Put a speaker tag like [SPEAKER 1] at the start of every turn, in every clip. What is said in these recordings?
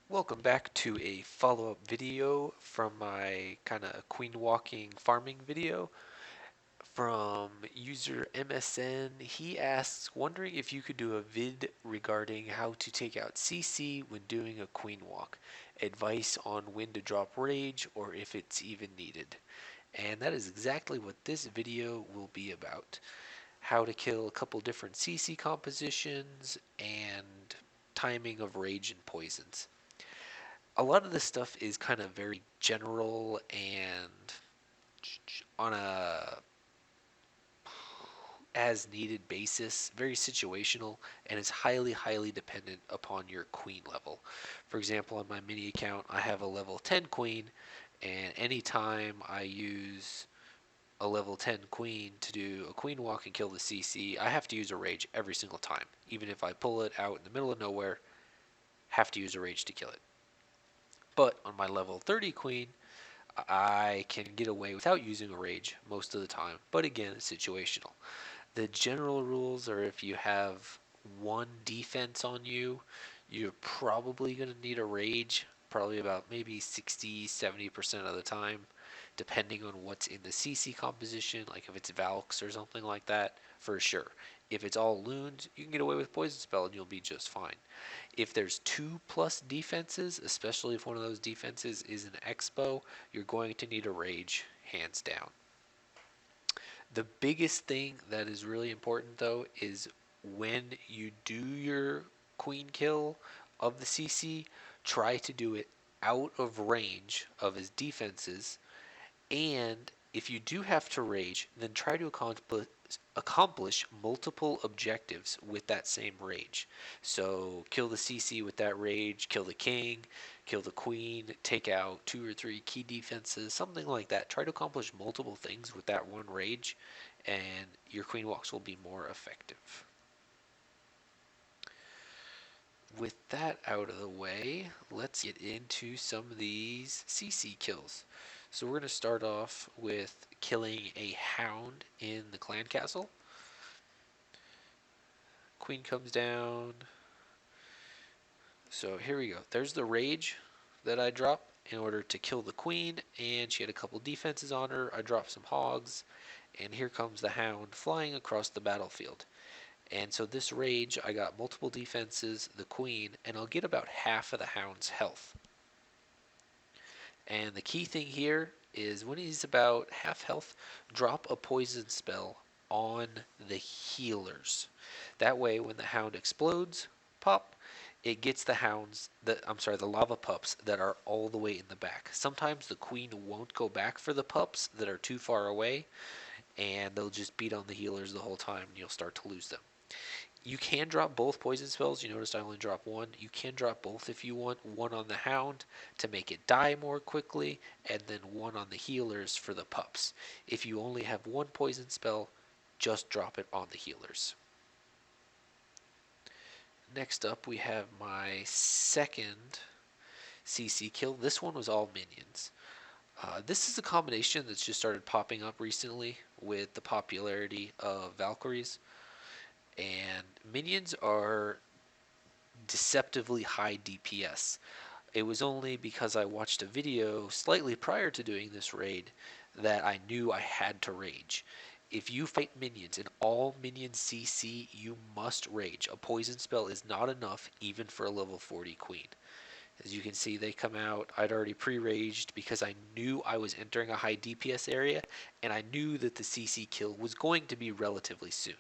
[SPEAKER 1] Welcome back to a follow-up video from my kind of queen walking farming video from user MSN. He asks, wondering if you could do a vid regarding how to take out CC when doing a queen walk, advice on when to drop rage or if it's even needed. And that is exactly what this video will be about. How to kill a couple different CC compositions and timing of rage and poisons. A lot of this stuff is kind of very general and on a as needed basis, very situational, and is highly dependent upon your queen level. For example, on my mini account, I have a level 10 queen, and anytime I use a level 10 queen to do a queen walk and kill the CC, I have to use a rage every single time. Even if I pull it out in the middle of nowhere, have to use a rage to kill it. But on my level 30 queen, I can get away without using a rage most of the time, but again, it's situational. The general rules are if you have one defense on you, you're probably going to need a rage, probably about maybe 60-70% of the time, depending on what's in the CC composition, like if it's Valks or something like that, for sure. If it's all loons, you can get away with Poison Spell and you'll be just fine. If there's 2+ defenses, especially if one of those defenses is an Expo, you're going to need a rage, hands down. The biggest thing that is really important though is when you do your queen kill of the CC, try to do it out of range of his defenses, and if you do have to rage, then try to accomplish multiple objectives with that same rage. So kill the CC with that rage, kill the king, kill the queen, take out 2 or 3 key defenses, something like that. Try to accomplish multiple things with that one rage, and your queen walks will be more effective. With that out of the way, let's get into some of these CC kills. So we're going to start off with killing a hound in the clan castle. Queen comes down. So here we go. There's the rage that I dropped in order to kill the queen, and she had a couple defenses on her. I dropped some hogs, and here comes the hound flying across the battlefield. And so this rage, I got multiple defenses, the queen, and I'll get about half of the hound's health. And the key thing here is when he's about half health, drop a poison spell on the healers. That way, when the hound explodes, pop, it gets the the lava pups that are all the way in the back. Sometimes the queen won't go back for the pups that are too far away, and they'll just beat on the healers the whole time, and you'll start to lose them. You can drop both poison spells. You noticed I only dropped one. You can drop both if you want. One on the hound to make it die more quickly, and then one on the healers for the pups. If you only have one poison spell, just drop it on the healers. Next up, we have my second CC kill. This one was all minions. This is a combination that's just started popping up recently with the popularity of Valkyries. And minions are deceptively high DPS. It was only because I watched a video slightly prior to doing this raid that I knew I had to rage. If you fight minions in all minions CC, you must rage. A poison spell is not enough even for a level 40 queen. As you can see, they come out. I'd already pre-raged because I knew I was entering a high DPS area, and I knew that the CC kill was going to be relatively soon.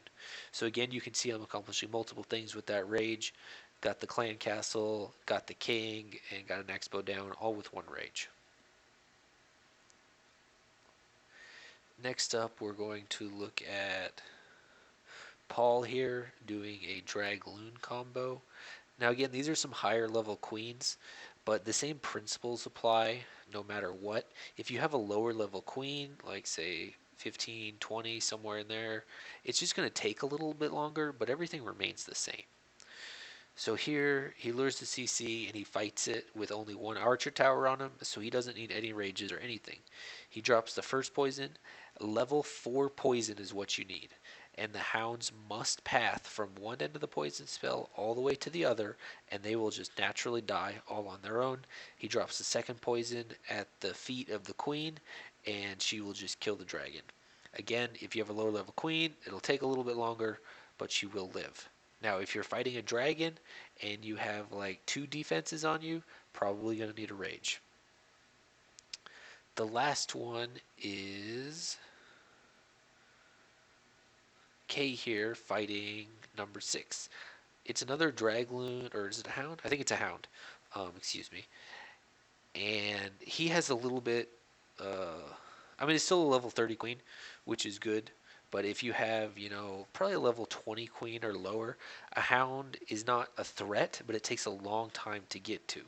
[SPEAKER 1] So again, you can see I'm accomplishing multiple things with that rage. Got the clan castle, got the king, and got an expo down, all with one rage. Next up, we're going to look at Paul here doing a Dragloon combo. Now again, these are some higher level queens, but the same principles apply no matter what. If you have a lower level queen, like say 15, 20, somewhere in there, it's just going to take a little bit longer, but everything remains the same. So here, he lures the CC and he fights it with only one archer tower on him, so he doesn't need any rages or anything. He drops the first poison. Level 4 poison is what you need. and the hounds must path from one end of the poison spell all the way to the other, and they will just naturally die all on their own. He drops the second poison at the feet of the queen, and she will just kill the dragon. Again, if you have a lower level queen, it'll take a little bit longer, but she will live. Now, if you're fighting a dragon and you have like 2 defenses on you, probably going to need a rage. The last one is Kay here fighting number 6. It's another Dragloon, or is it a Hound? I think it's a Hound. Excuse me. And he has a little bit. I mean, it's still a level 30 Queen, which is good. But if you have, probably a level 20 Queen or lower, a Hound is not a threat, but it takes a long time to get to.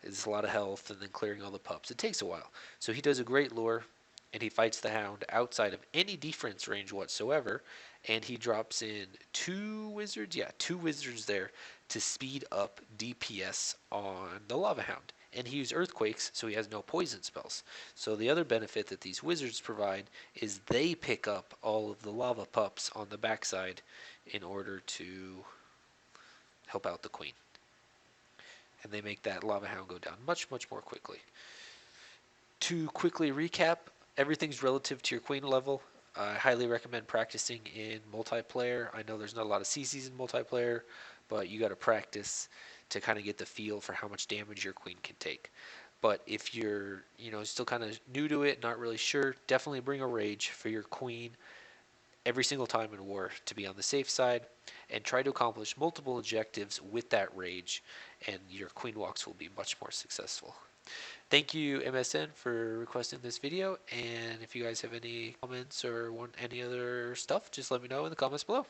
[SPEAKER 1] It's a lot of health and then clearing all the pups. It takes a while. So he does a great lure, and he fights the Hound outside of any defense range whatsoever, and he drops in 2 wizards. Yeah, 2 wizards there to speed up DPS on the Lava Hound. And he used Earthquakes, so he has no poison spells. So the other benefit that these wizards provide is they pick up all of the lava pups on the backside in order to help out the queen. And they make that Lava Hound go down much, much more quickly. To quickly recap, everything's relative to your queen level. I highly recommend practicing in multiplayer. I know there's not a lot of CCs in multiplayer, but you got to practice to kind of get the feel for how much damage your queen can take. But if you're, still kind of new to it, not really sure, definitely bring a rage for your queen every single time in war to be on the safe side, and try to accomplish multiple objectives with that rage, and your queen walks will be much more successful. Thank you, MSN, for requesting this video, and if you guys have any comments or want any other stuff, just let me know in the comments below.